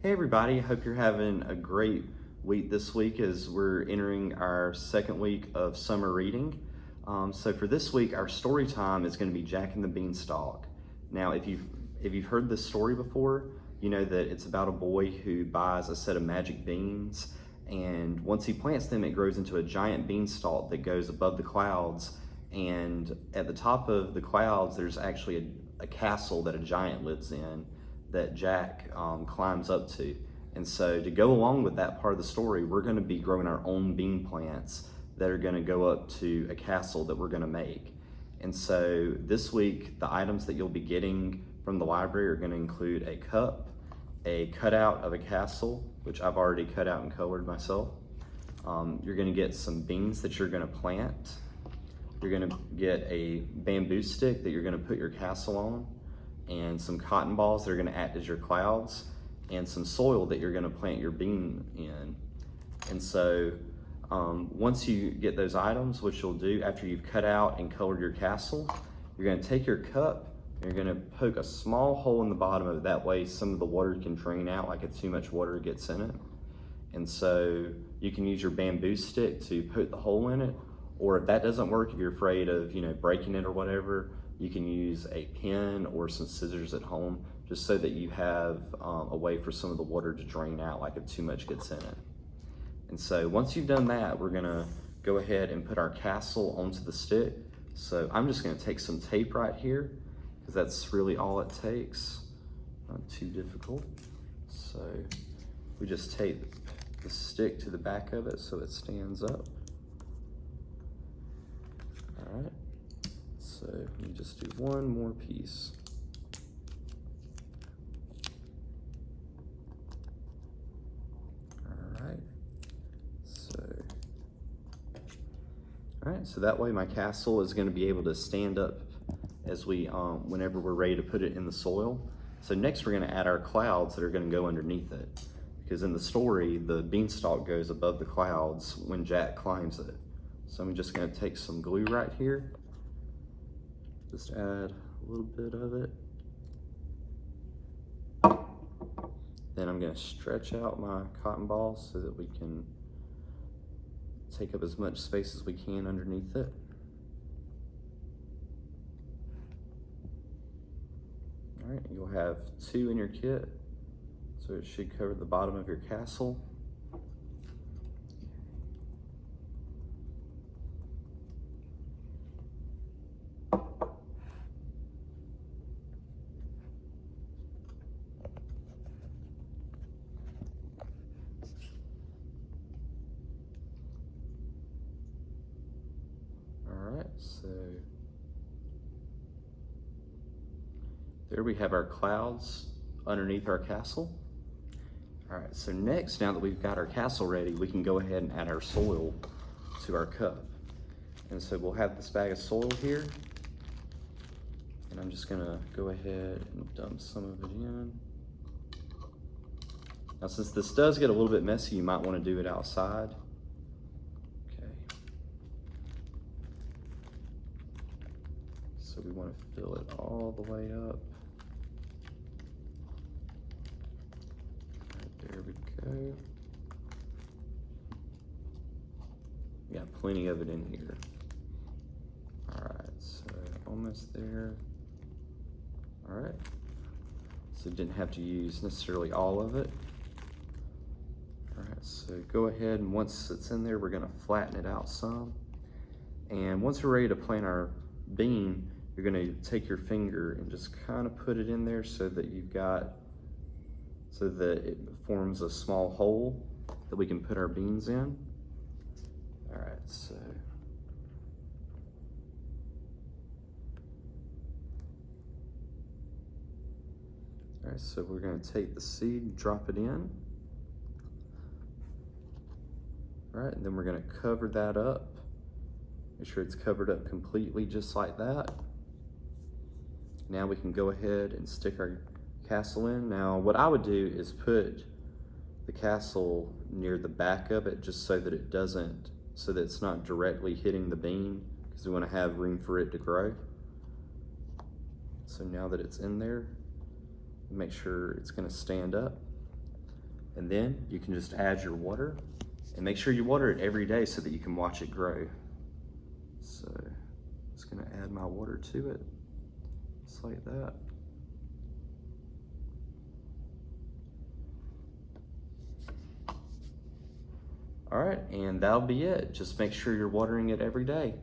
Hey everybody, hope you're having a great week this week as we're entering our second week of summer reading. So for this week, our story time is going to be Jack and the Beanstalk. Now, if you've heard this story before, you know that it's about a boy who buys a set of magic beans, and once he plants them, it grows into a giant beanstalk that goes above the clouds. And at the top of the clouds, there's actually a castle that a giant lives in that Jack climbs up to. And so to go along with that part of the story, we're going to be growing our own bean plants that are going to go up to a castle that we're going to make. And so this week, the items that you'll be getting from the library are going to include a cup, a cutout of a castle, which I've already cut out and colored myself. You're going to get some beans that you're going to plant. You're going to get a bamboo stick that you're going to put your castle on, and some cotton balls that are going to act as your clouds, and some soil that you're going to plant your bean in. And so once you get those items, what you'll do after you've cut out and colored your castle, you're going to take your cup and you're going to poke a small hole in the bottom of it. That way some of the water can drain out, like if too much water gets in it. And so you can use your bamboo stick to put the hole in it, or if that doesn't work, if you're afraid of breaking it or whatever, you can use a pen or some scissors at home, just so that you have a way for some of the water to drain out, like if too much gets in it. And so once you've done that, we're gonna go ahead and put our castle onto the stick. So I'm just gonna take some tape right here, because that's really all it takes. Not too difficult. So we just tape the stick to the back of it so it stands up. All right. So let me just do one more piece. All right, so that way my castle is going to be able to stand up as we, whenever we're ready to put it in the soil. So next we're going to add our clouds that are going to go underneath it, because in the story, the beanstalk goes above the clouds when Jack climbs it. So I'm just going to take some glue right here. Just add a little bit of it. Then I'm going to stretch out my cotton balls so that we can take up as much space as we can underneath it. All right, you'll have 2 in your kit, so it should cover the bottom of your castle. So there we have our clouds underneath our castle. All right, so next, now that we've got our castle ready, we can go ahead and add our soil to our cup. And so we'll have this bag of soil here, and I'm just gonna go ahead and dump some of it in. Now, since this does get a little bit messy, you might want to do it outside. So we want to fill it all the way up. Right, there we go. We got plenty of it in here. All right, so almost there. All right. So didn't have to use necessarily all of it. All right, so go ahead, and once it's in there, we're gonna flatten it out some. And once we're ready to plant our bean, you're going to take your finger and just kind of put it in there so that it forms a small hole that we can put our beans in. All right, so we're going to take the seed, drop it in. All right, and then we're going to cover that up. Make sure it's covered up completely, just like that. Now we can go ahead and stick our castle in. Now what I would do is put the castle near the back of it, just so that it's not directly hitting the bean, because we want to have room for it to grow. So now that it's in there, make sure it's going to stand up. And then you can just add your water, and make sure you water it every day so that you can watch it grow. So I'm just gonna add my water to it, just like that. All right, and that'll be it. Just make sure you're watering it every day.